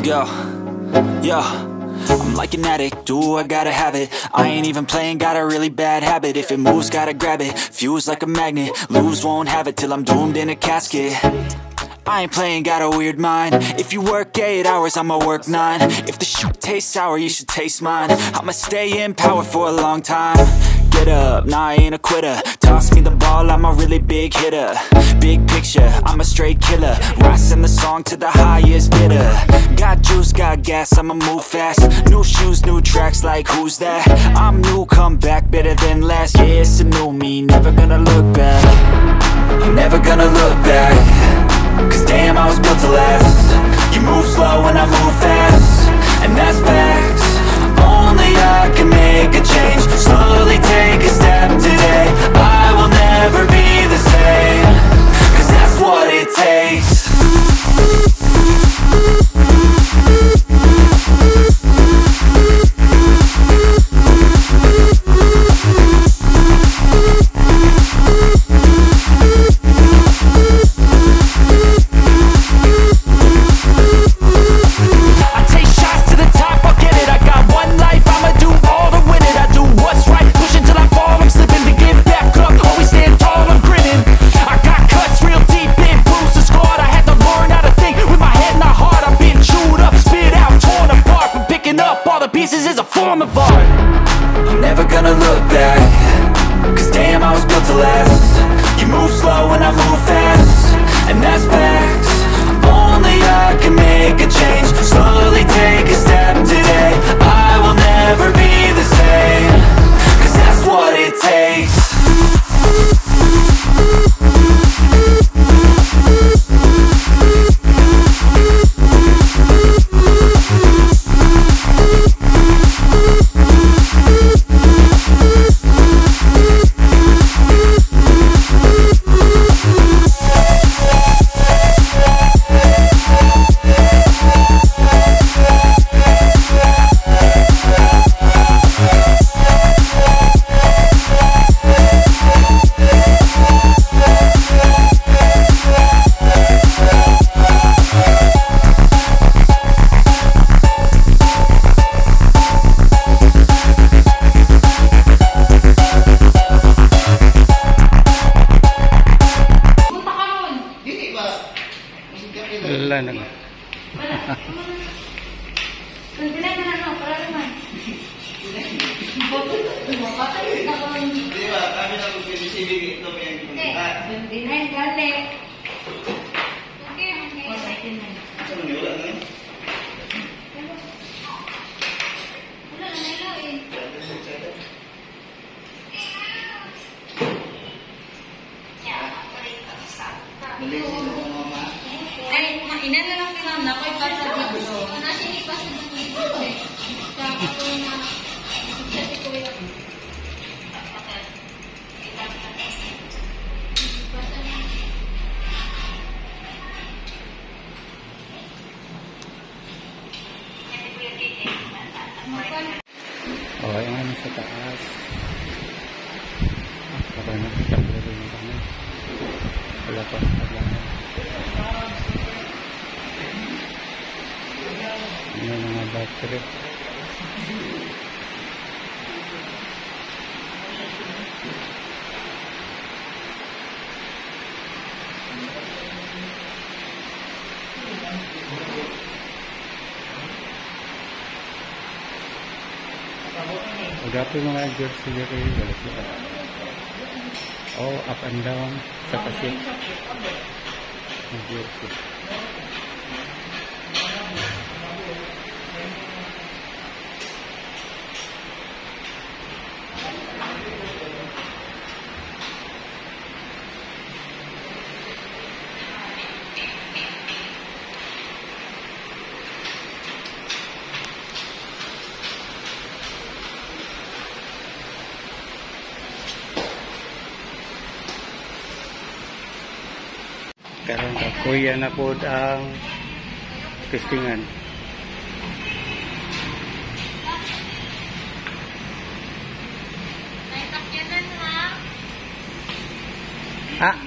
Yo, yo, I'm like an addict, do I gotta have it. I ain't even playing, got a really bad habit. If it moves, gotta grab it, fuse like a magnet. Lose, won't have it till I'm doomed in a casket. I ain't playing, got a weird mind. If you work 8 hours, I'ma work 9. If the shit tastes sour, you should taste mine. I'ma stay in power for a long time. Get up, nah, I ain't a quitter. Toss me the ball, I'm a really big hitter. Big picture, I'm a straight killer. Rising the song to the highest bidder. Got juice, got gas, I'ma move fast. New shoes, new tracks, like who's that? I'm new, come back, better than last. Yeah, it's a new me, never gonna look back. I'm never gonna look back. Cause damn, I was built to last. You move slow and I move fast, and that's facts. Only I can make a change. Slowly take a step today. I will never be the same. Cause that's what it takes. I'm never gonna look back. Cause damn, I was built to last. You move slow and I move fast, and that's facts. Only I can make a change. Slowly take a step today. I will never be the same. Cause that's what it takes. Wala na. Inan na lang sila na ko'y pasa dito. Nasa hindi pasa dito. Kaya ako na kasi ko yung Oh, yung ano sa taas. Para na sa kami. Wala pa. Ini mga battery. Agapi mga jersey dito. Oh, up and down sa pasik. Jersey. Karon kuya na po ang testingan.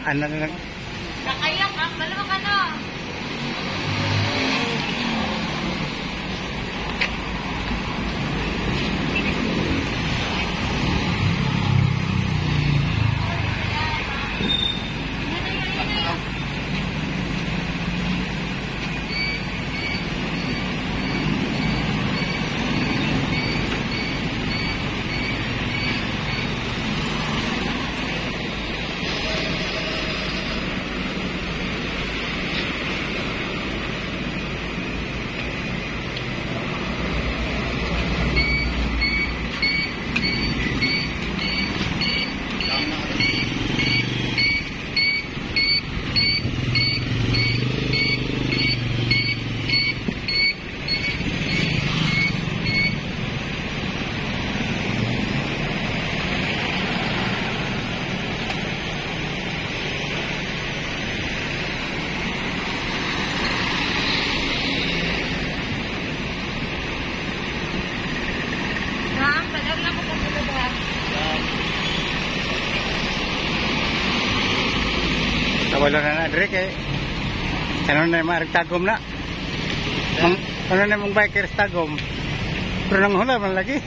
Ano na lang? Nakayak, balawa ka na. Wala na na, Dre, kay ano na yung tagom na. Ano na mong bikers tagom. Pero nang hula man lagi.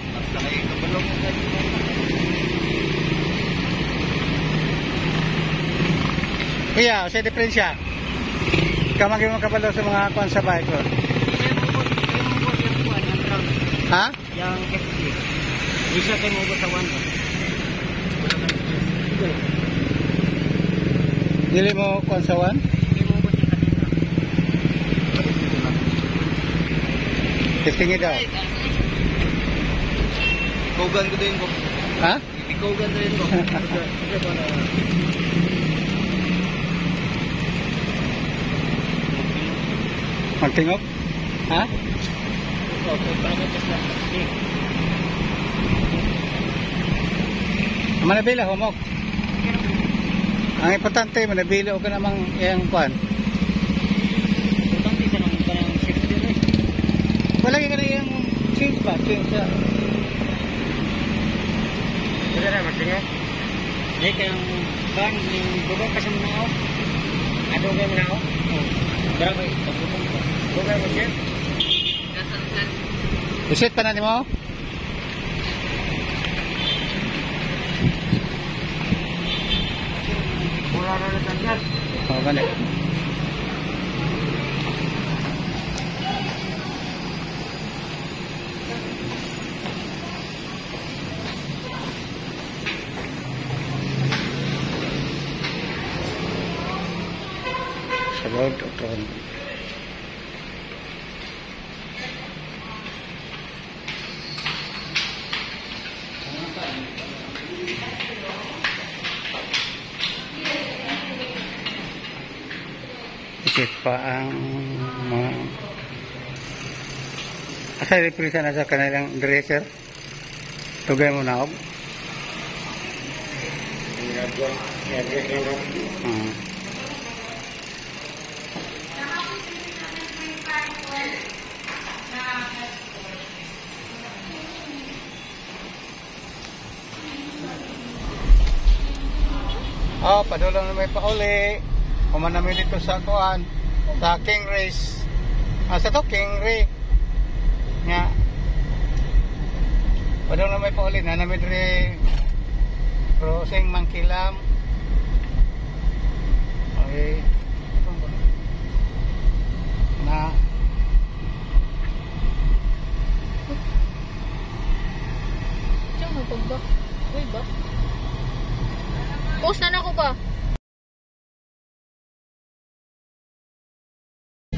Iya, sa diferensya. Kamang yung kabalo sa mga kuan sa bike ko. Ha? Yang FD. Bisa kayo mo sa one. Dili mo kuan sa one? Testingin daw. Ikogan ko din ko. Ha? Ikogan din ko. Magtingok? Ha? Manabila humok. Ang importante manabila o ka namang iyang kuan. Importante sa nang parang safety din eh. Wala ka na iyang change ba? Change sa... Wala na magtingok. Eh kayang ban yung bubong kasi mo na ako. Ano kayo mo na ako? Berapa? Bubong mo siya? Usit pa na mo? Wala na natanggal. Oo, balik. Sa loob, doktor. Ikit pa ang mga asa reprisa na sa kanilang dresser. Tugay mo na ako. Padulong na may pauli. Kuman namin dito sa kuan, sa King Race. Sa to King Ray. Nga. Padulong na may pauli na namin rin crossing Mangkilam. Okay. Na Diyan magpagba. Uy ba? Post na ako ba?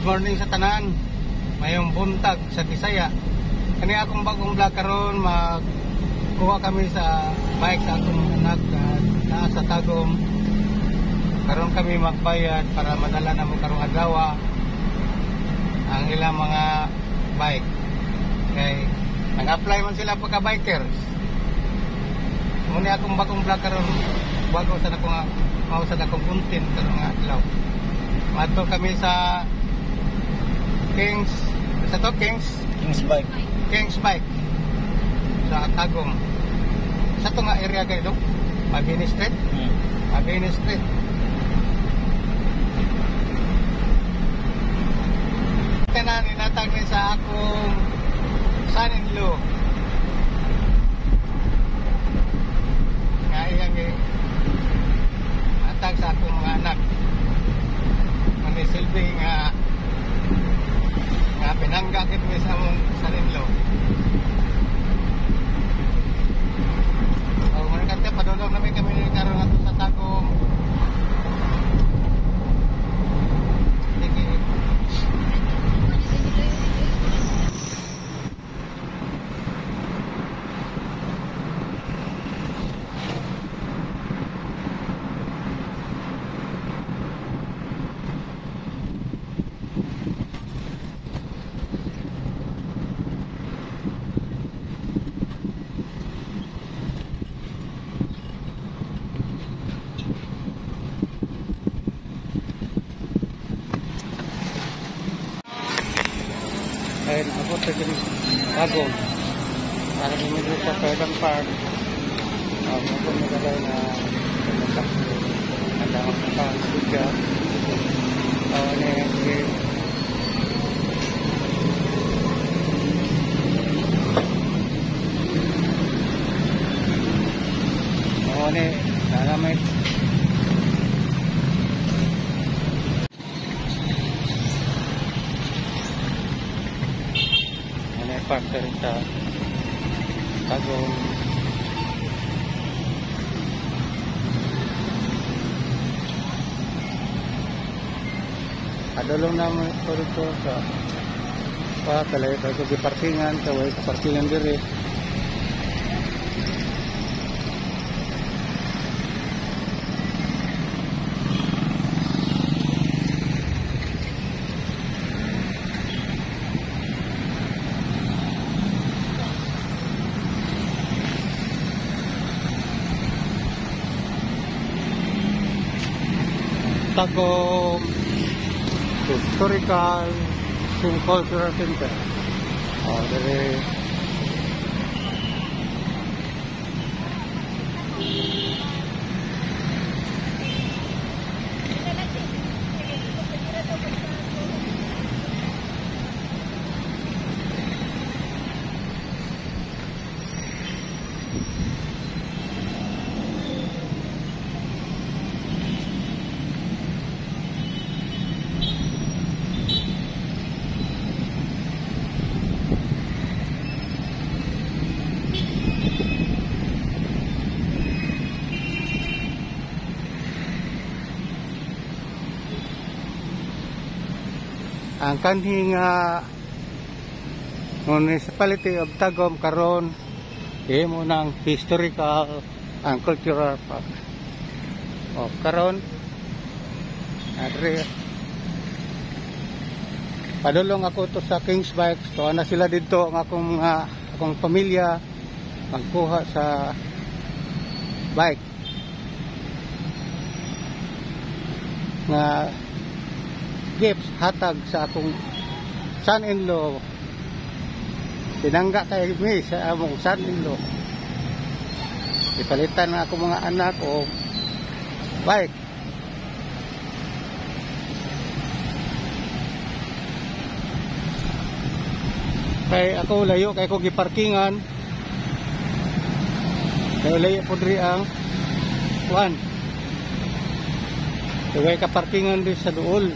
good morning sa tanan. Mayong buntag sa Bisaya. Kani akong bagong vlog karon magkuha kami sa bike sa akong anak na sa Tagum. Karon kami magbayad para madala na mo karong adlaw ang ilang mga bike. Kay nag-apply man sila pagka-bikers. Muna akong bagong vlog karon bago sa akong mausad akong content karong adlaw. Madto kami sa Kings Bike sa Tagum. Sa to nga area gaydo, Mabini Street. Mabini Street. Tanan ninatag ni sa akong son-in-law. Nga iyang atag sa akong mga anak. Manisilbi nga pinangga kito sa among son-in-law. So, muna kante, padulong namin kami karon ato sa Tagum. Sige. Ayun, abot na dyan Tagum. Para bumili sa Pwedang Park. Abot na gano'n na nagkakasya. Nagkakasya. parker sa Tagum. Adulong naman ito rito sa kalay ko di parkingan, kaway sa parkingan diri. Tagum Historical Cultural Center. Dari ang kanhing municipality of Tagum karon mo ng historical and cultural park. Karon adre padulong ako to sa Kings Bikes to na sila dito ang akong pamilya magkuha sa bike nga gifts hatag sa akong son-in-law. Tinangga kay mi sa among son-in-law. Ipalitan na ako mga anak o bike. Kay ako layo kay ko giparkingan. Kay layo po diri ang kuan. Kay ka parkingan di sa duol.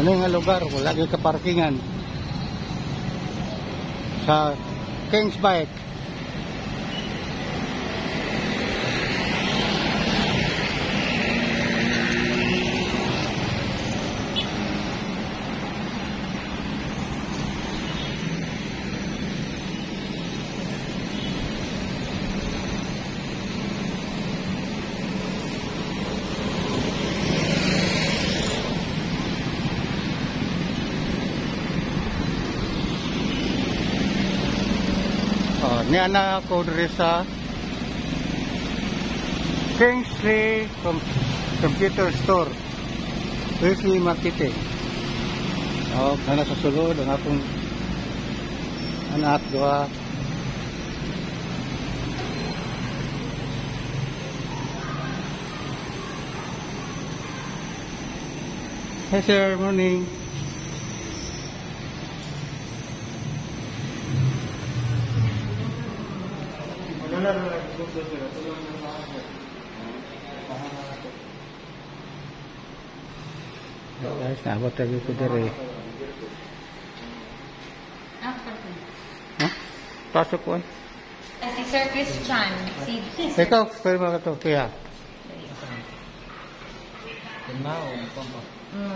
Ani nga lugar wala gyud ka parkingan sa Kings Bike. Niana ako diri sa Kingsley Computer Store, Wesley Marketing. Kana sa sulod ang akong anak dua. Hey sir, morning. Guys, naabot lagi ko diri. Pasok ko. Si Sir Christian. Ikaw, pwede mo ka ito, kaya.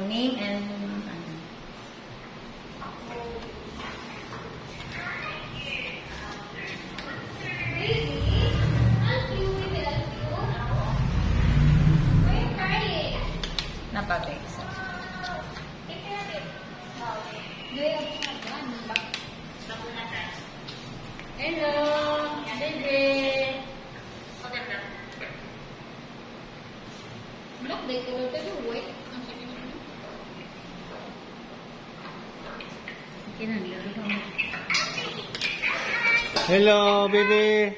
Name and... Napabay. Look, they color the white. Ang sakit na. Kinalilo kami. Hello, baby.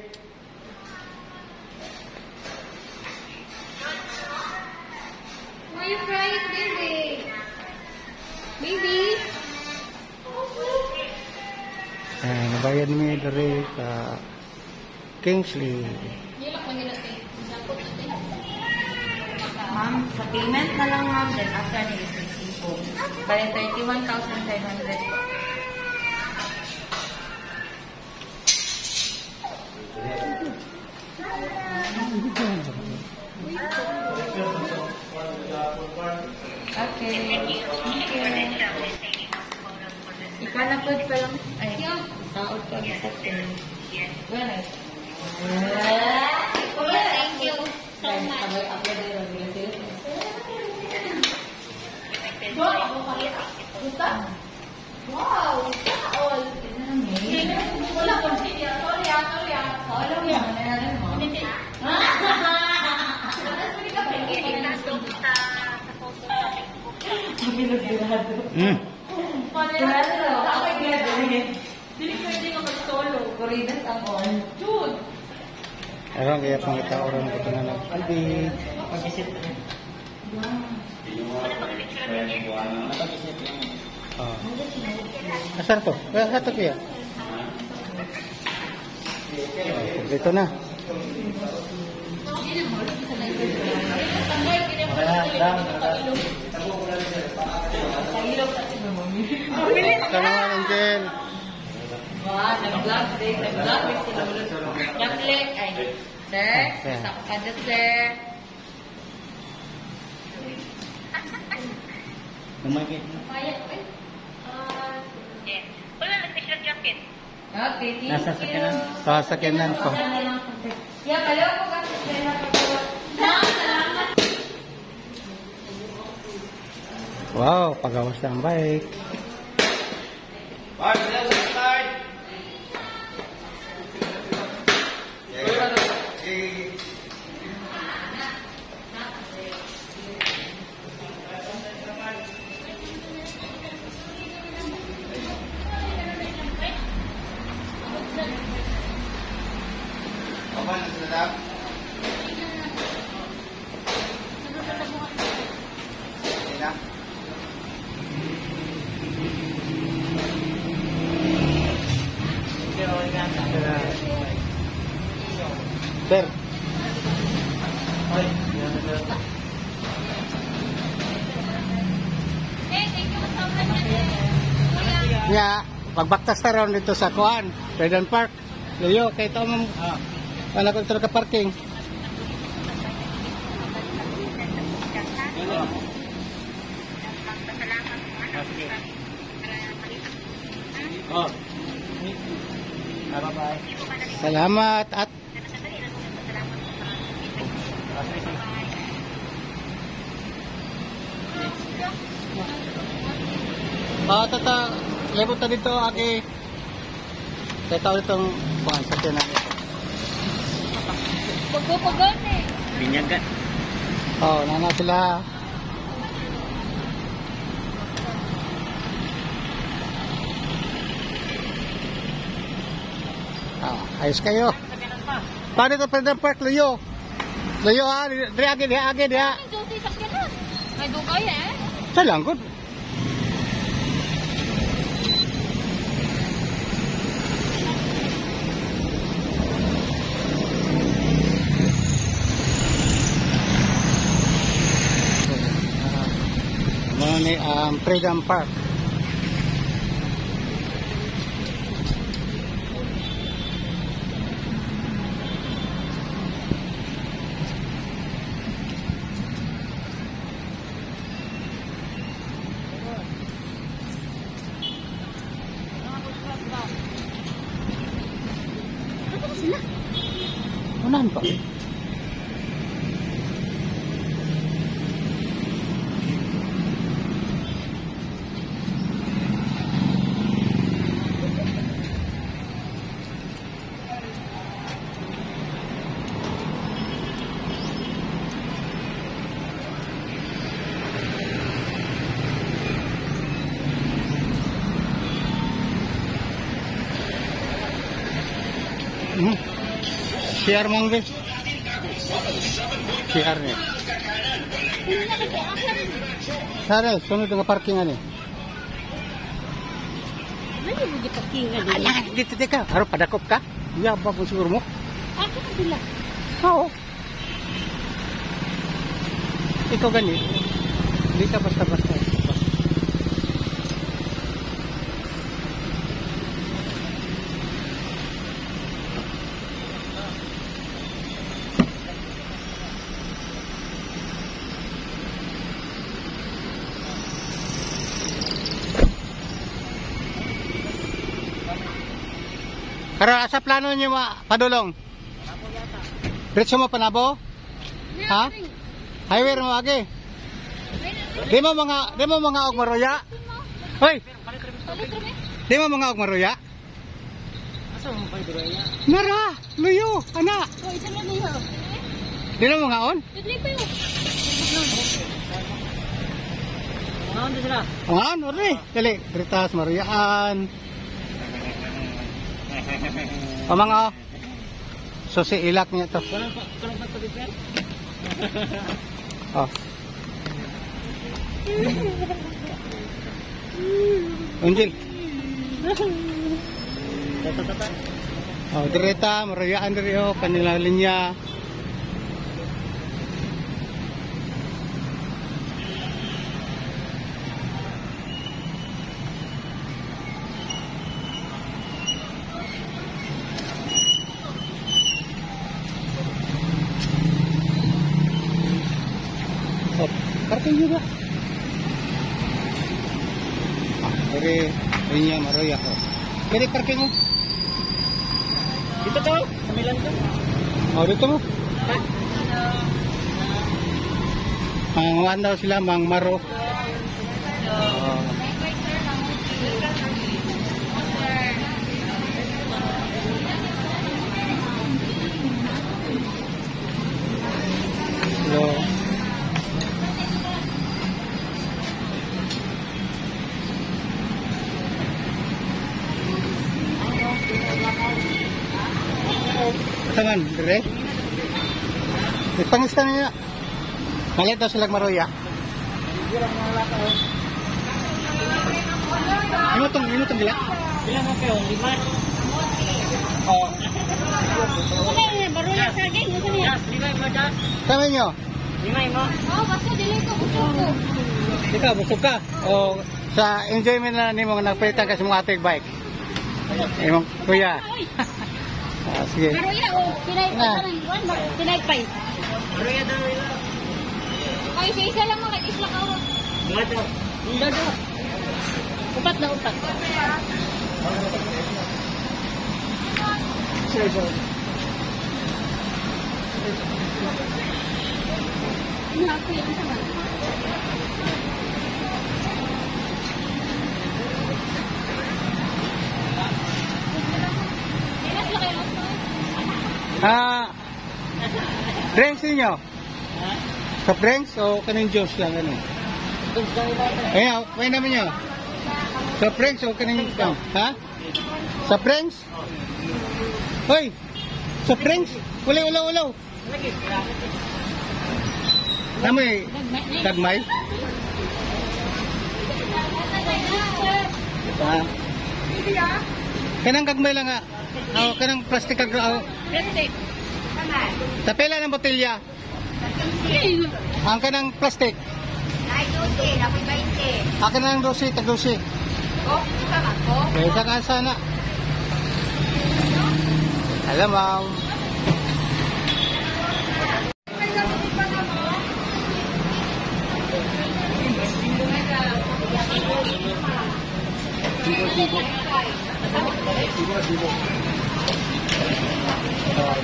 Why are you crying, baby? Baby? Nabayad mi dari sa Kingsley. Nilak man nila tayo. Dapat natin. Ma'am, sa payment na lang ma'am, then after nila sa po. Bali 31,500. Okay. Ikaw na po pa lang. Ay, taot ka sa atin. Well, Thank you so much. Wow, all. Wala ko siya. Sorry Dili pwede nga mag-solo. Corridas ako. Jude. Aron kaya pangita oron ko na ng Albi. Pag-isip na. Asar to? Satu ya. Dito na. Salamat, Angel. Wah, nag-vlog day. Nag-vlog day sila ulit. Nag-vlog. Ay, sir. Sa kapadat, sir. Lumagit. Mayat, eh. Wala lang siya jacket. Okay, thank you. Nasa sakyanan. Sa sakyanan ko. Yeah, kalaw ko kasi sila pagkawa. Salamat. Wow, pagawas ng bike. Sir. Hey, thank you so much. Kuya. Ya, pagbaktas ta ron dito sa Kuan, Freedom Park. Luyo, kay ito mong wala ko ka parking. Oh. Bye-bye. Salamat at tata, lebot ta dito aki. Kaya tao itong Kuan sa tiyan natin. Pagpupugon eh. Binyagan. Oh, nana sila. Ayos kayo. Paano ito Freedom Park, Luyo? Luyo ha, di agad ha. Ang Josie, sakyan na. May dugay eh. Sa langkod. Ni Freedom Park. Unahan pa. CR mangga. CR niya. Sare, sunod nga parkingan eh. Ano yung parkingan din? Ayan, dito ka. Haro, padakop ka? Yabang mo siguro mo. Ako na sila. Oo. Ikaw gani. Hindi ka basta-basta. Pero asa plano niyo padulong? Diretso mo panabo? Ha? Highway mo agi. Di mo mga og maroya? Hoy. Di mo mga og maroya? Asa mo pa dira? Nara, luyo, ana. Oh, isa lang niyo. Di mo mga on? Dito yun. Ano sila? Ano ri? Dali, Ritas maruyaan. O mga susi ilak niya to. Karon pa to repair. Oh. Unjil. Tata. Oh, direta maruyaan diri oh kanila linya. Oh, parking juga. Dari linya maroya ko. Dari parking mo. Dito to, sa Milan to. Oh, dito mo. Ang daw sila mang maro. Oh. Hello. Tangan, dire. Ipangista niya. Malit daw silang maroya. Ano tong gila? Ilan mo kayo? 5. Oh. Okay, baruya sa akin. Gusto niya. Jas, 5 mo jas. Tama nyo. 5 mo. Oh, basta dili ko gusto ko. Ikaw, busog ka. O sa enjoyment na nimo nga nagpalitan ka sa mga ating bike. Imong kuya. Ah, sige. Baruya oh, pinay-pay. Baruya daw ila. Ay, isa lang mga isla ka. Dato. Dato. Upat na upat. Ako yan sa mga. Drinks ninyo? Sa drinks o kaning juice lang ano? Ayan, may naman nyo. Sa drinks o kaning ha? Sa drinks? Hoy! Sa drinks? Ulaw. Namoy dagmay? Ha? Kanang gagmay lang nga. Oh, kanang plastic kag Plastic. tapela ng botelya. Ang kanang plastic. Ay, 12, dapat 20. Akin na ng dosi, tag-dosi. Oh, sama ko. Kaya sa kasa na. Alam mo.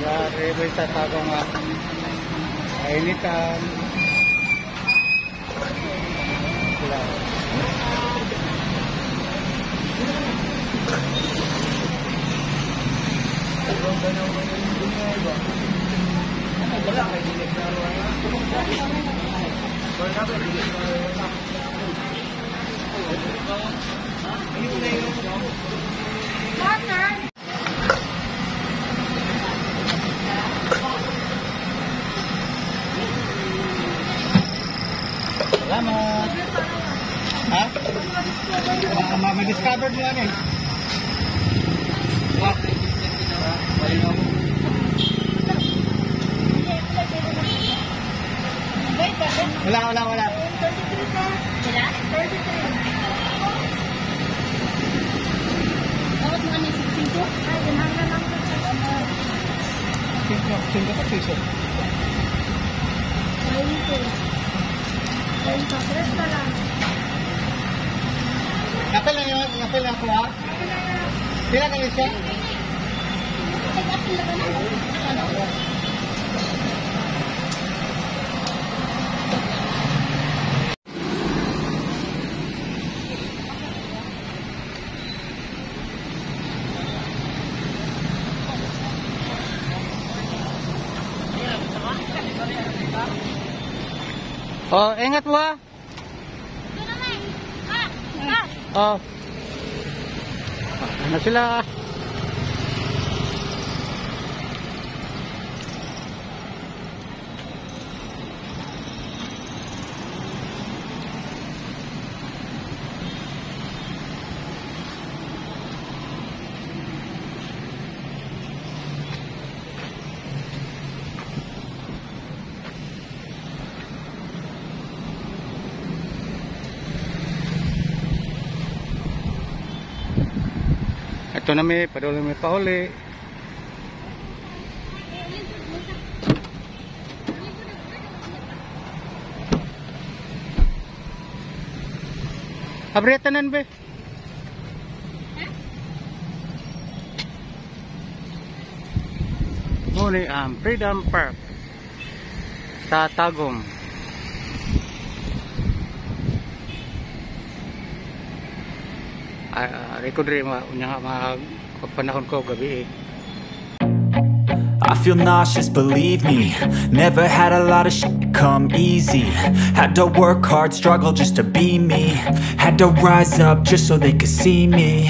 Nare-revoy sa tabang kainitan. Salamat. Ha? May discovered mo yan eh. Wala. Singko ka piso. Napil na ako ha? Pila ka siya? Oh, ingat mo ha. Oh. Ano sila? Ito na may padulong may pahuli. Abretanan be. Muli ang Freedom Park sa Tagum. Record rin mga panahon ko gabi eh. I feel nauseous, believe me. Never had a lot of shit come easy. Had to work hard, struggle just to be me. Had to rise up just so they could see me.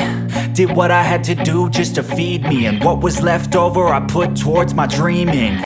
Did what I had to do just to feed me, and what was left over I put towards my dreaming.